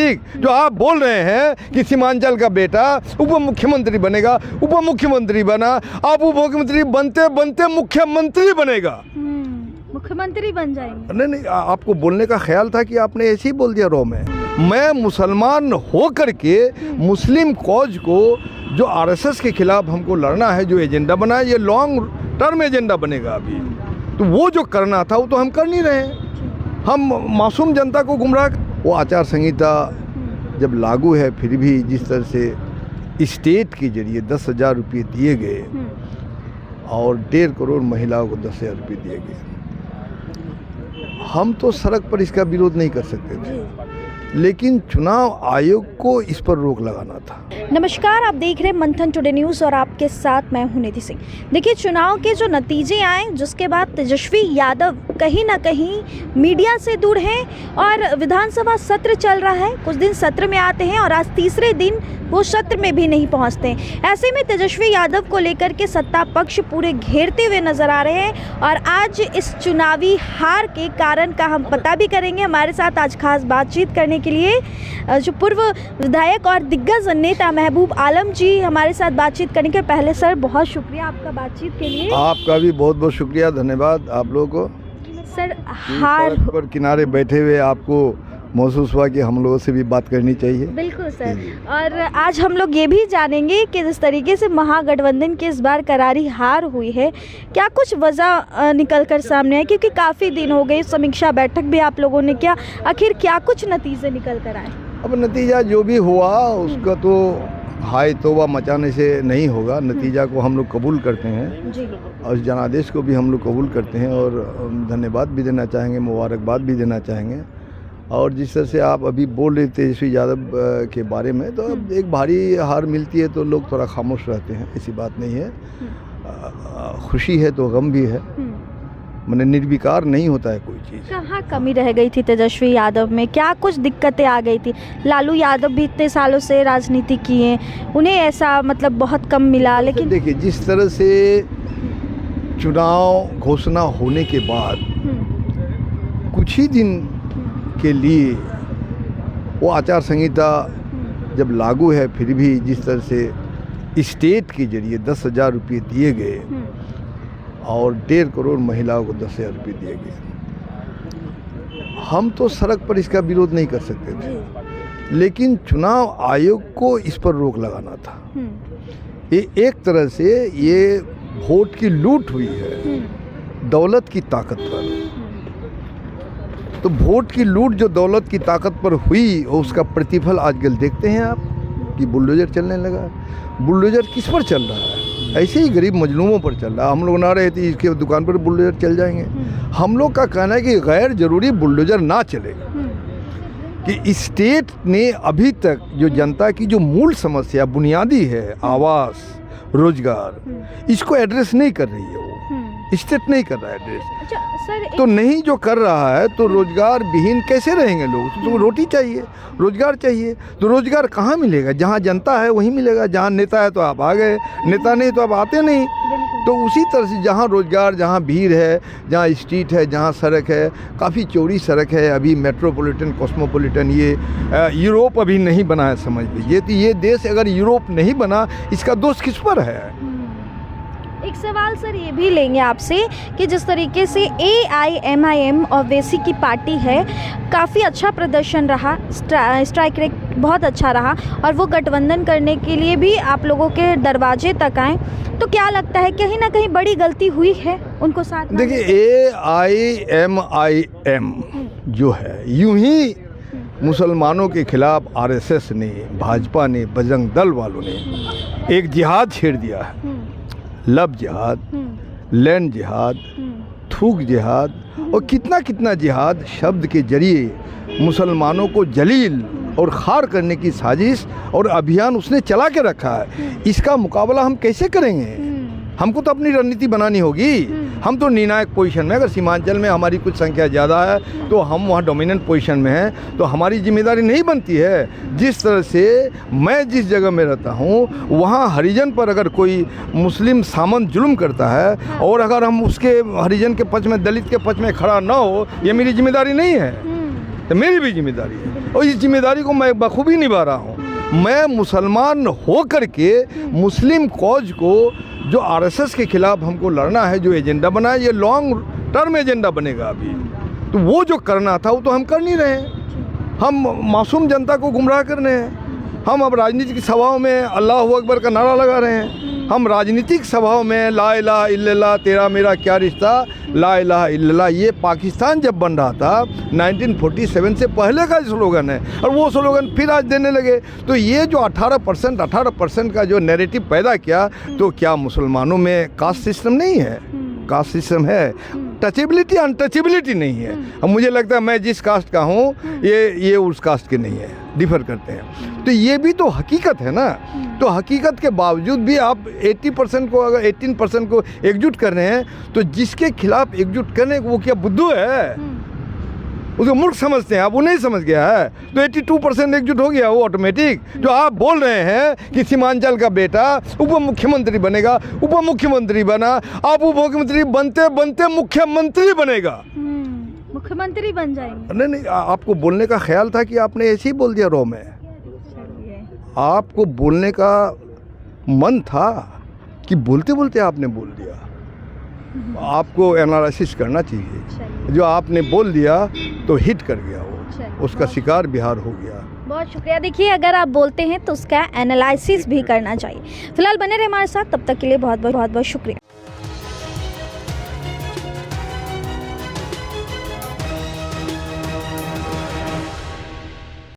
ठीक। जो आप बोल रहे हैं कि सीमांचल का बेटा उप मुख्यमंत्री बनेगा, उप मुख्यमंत्री बना, अब उप मुख्यमंत्री बनते बनते मुख्यमंत्री बनेगा, मुख्यमंत्री बन जाएंगे। नहीं नहीं, आपको बोलने का ख्याल था कि आपने ऐसे ही बोल दिया रो में। मैं मुसलमान हो करके मुस्लिम कॉज को जो आरएसएस के खिलाफ हमको लड़ना है, जो एजेंडा बना है, ये लॉन्ग टर्म एजेंडा बनेगा अभी। तो वो जो करना था वो तो हम कर नहीं रहे हैं। हम मासूम जनता को गुमराह, वो आचार संहिता जब लागू है फिर भी जिस तरह से स्टेट के जरिए 10,000 रुपये दिए गए और 1.5 करोड़ महिलाओं को 10,000 रुपये दिए गए, हम तो सड़क पर इसका विरोध नहीं कर सकते थे, लेकिन चुनाव आयोग को इस पर रोक लगाना था। नमस्कार, आप देख रहे हैं मंथन टुडे न्यूज़ और आपके साथ मैं हूं निधि सिंह। देखिए, चुनाव के जो नतीजे आए जिसके बाद तेजस्वी यादव कहीं ना कहीं मीडिया से दूर हैं और विधानसभा सत्र चल रहा है, कुछ दिन सत्र में आते हैं और आज तीसरे दिन वो सत्र में भी नहीं पहुंचते। ऐसे में तेजस्वी यादव को लेकर के सत्ता पक्ष पूरे घेरते हुए नजर आ रहे हैं और आज इस चुनावी हार के कारण का हम पता भी करेंगे। हमारे साथ आज खास बातचीत करने के लिए जो पूर्व विधायक और दिग्गज नेता महबूब आलम जी हमारे साथ बातचीत करने के पहले सर बहुत शुक्रिया आपका बातचीत के लिए। आपका भी बहुत बहुत शुक्रिया, धन्यवाद आप लोगों को। सर, हार पर किनारे बैठे हुए आपको महसूस हुआ कि हम लोगों से भी बात करनी चाहिए। बिल्कुल सर, और आज हम लोग ये भी जानेंगे कि जिस तरीके से महागठबंधन की इस बार करारी हार हुई है, क्या कुछ वजह निकल कर सामने है, क्योंकि काफ़ी दिन हो गए, समीक्षा बैठक भी आप लोगों ने किया, आखिर क्या कुछ नतीजे निकल कर आए? अब नतीजा जो भी हुआ उसका तो हाय तौबा मचाने से नहीं होगा। नतीजा को हम लोग कबूल करते हैं जी। और इस जनादेश को भी हम लोग कबूल करते हैं और धन्यवाद भी देना चाहेंगे, मुबारकबाद भी देना चाहेंगे। और जिस तरह से आप अभी बोल रहे थे तेजस्वी यादव के बारे में, तो अब एक भारी हार मिलती है तो लोग थोड़ा खामोश रहते हैं, ऐसी बात नहीं है। खुशी है तो गम भी है, मैंने निर्विकार नहीं होता है कोई चीज़। कहाँ कमी रह गई थी तेजस्वी यादव में, क्या कुछ दिक्कतें आ गई थी? लालू यादव भी इतने सालों से राजनीति किए, उन्हें ऐसा मतलब बहुत कम मिला, लेकिन देखिए जिस तरह से चुनाव घोषणा होने के बाद कुछ ही दिन के लिए वो आचार संहिता जब लागू है फिर भी जिस तरह से स्टेट के जरिए 10,000 रुपये दिए गए और 1.5 करोड़ महिलाओं को 10,000 रुपये दिए गए, हम तो सड़क पर इसका विरोध नहीं कर सकते थे, लेकिन चुनाव आयोग को इस पर रोक लगाना था। ये एक तरह से ये वोट की लूट हुई है दौलत की ताकत पर। तो वोट की लूट जो दौलत की ताकत पर हुई उसका प्रतिफल आजकल देखते हैं आप कि बुलडोजर चलने लगा। बुलडोजर किस पर चल रहा है? ऐसे ही गरीब मजलूमों पर चल रहा है। हम लोग ना रहे थे इसके दुकान पर बुलडोजर चल जाएंगे। हम लोग का कहना है कि गैर जरूरी बुलडोजर ना चले, कि स्टेट ने अभी तक जो जनता की जो मूल समस्या बुनियादी है, आवास, रोजगार, इसको एड्रेस नहीं कर रही है, वो स्टेट नहीं कर रहा है एड्रेस। अच्छा सर, तो नहीं जो कर रहा है तो रोजगार विहीन कैसे रहेंगे लोग? तो रोटी चाहिए, रोजगार चाहिए, तो रोजगार कहाँ मिलेगा? जहाँ जनता है वहीं मिलेगा। जहाँ नेता है तो आप आ गए, नेता नहीं तो आप आते नहीं। तो उसी तरह से जहाँ रोजगार, जहाँ भीड़ है, जहाँ स्ट्रीट है, जहाँ सड़क है, काफ़ी चौड़ी सड़क है, अभी मेट्रोपॉलिटन, कॉस्मोपॉलिटन, ये यूरोप अभी नहीं बना है, समझ लीजिए। तो ये देश अगर यूरोप नहीं बना, इसका दोष किस पर है? एक सवाल सर ये भी लेंगे आपसे कि जिस तरीके से AIMIM ओवैसी की पार्टी है, काफ़ी अच्छा प्रदर्शन रहा, स्ट्राइक रेट बहुत अच्छा रहा और वो गठबंधन करने के लिए भी आप लोगों के दरवाजे तक आए, तो क्या लगता है कहीं ना कहीं बड़ी गलती हुई है उनको साथ? देखिए AIMIM जो है, यूं ही मुसलमानों के खिलाफ RSS ने, भाजपा ने, बजरंग दल वालों ने एक जिहाद छेड़ दिया है। लव जिहाद, लैंड जिहाद, थूक जिहाद और कितना कितना जिहाद शब्द के जरिए मुसलमानों को जलील और खार करने की साजिश और अभियान उसने चला के रखा है। इसका मुकाबला हम कैसे करेंगे? हमको तो अपनी रणनीति बनानी होगी। हम तो निर्णायक पोजीशन में, अगर सीमांचल में हमारी कुछ संख्या ज़्यादा है तो हम वहाँ डोमिनेंट पोजीशन में हैं, तो हमारी जिम्मेदारी नहीं बनती है। जिस तरह से मैं जिस जगह में रहता हूँ वहाँ हरिजन पर अगर कोई मुस्लिम सामंत जुल्म करता है और अगर हम उसके हरिजन के पक्ष में, दलित के पक्ष में खड़ा ना हो, ये मेरी जिम्मेदारी नहीं है। तो मेरी भी जिम्मेदारी है और इस जिम्मेदारी को मैं बखूबी निभा रहा हूँ। मैं मुसलमान हो कर के मुस्लिम कॉज को जो आरएसएस के खिलाफ हमको लड़ना है, जो एजेंडा बना है, ये लॉन्ग टर्म एजेंडा बनेगा अभी। तो वो जो करना था वो तो हम कर नहीं रहे हैं। हम मासूम जनता को गुमराह कर रहे हैं। हम अब राजनीतिक सभाओं में अल्लाह अकबर का नारा लगा रहे हैं। हम राजनीतिक सभाओं में ला इलाहा इल्लल्लाह तेरा मेरा क्या रिश्ता, ला इलाहा इल्लल्लाह, ये पाकिस्तान जब बन रहा था 1947 से पहले का स्लोगन है और वो स्लोगन फिर आज देने लगे। तो ये जो 18% का जो नैरेटिव पैदा किया, तो क्या मुसलमानों में कास्ट सिस्टम नहीं है? कास्ट सिस्टम है, टचेबिलिटी अनटचेबिलिटी नहीं है। अब मुझे लगता है मैं जिस कास्ट का हूँ ये उस कास्ट के नहीं है, डिफर करते हैं। तो ये भी तो हकीकत है ना। तो हकीकत के बावजूद भी आप 80% को, अगर 18% को एकजुट कर रहे हैं, तो जिसके खिलाफ एकजुट करने वो क्या बुद्धू है? उसको मूर्ख समझते हैं आप, वो नहीं समझ गया है। तो 82% एकजुट हो गया वो ऑटोमेटिक। जो आप बोल रहे हैं कि सीमांचल का बेटा उप मुख्यमंत्री बनेगा, उप मुख्यमंत्री बना, आप उप मुख्यमंत्री बनते बनते मुख्यमंत्री बनेगा, मुख्यमंत्री बन जाएंगे। नहीं, आपको बोलने का ख्याल था कि आपने ऐसे ही बोल दिया रो में? आपको बोलने का मन था कि बोलते बोलते आपने बोल दिया? आपको एनालिसिस करना चाहिए। जो आपने बोल दिया तो हिट कर गया वो, उसका शिकार बिहार हो गया। बहुत शुक्रिया। देखिए, अगर आप बोलते हैं तो उसका एनालिसिस भी करना चाहिए। फिलहाल बने रहे हमारे साथ, तब तक के लिए बहुत बहुत शुक्रिया।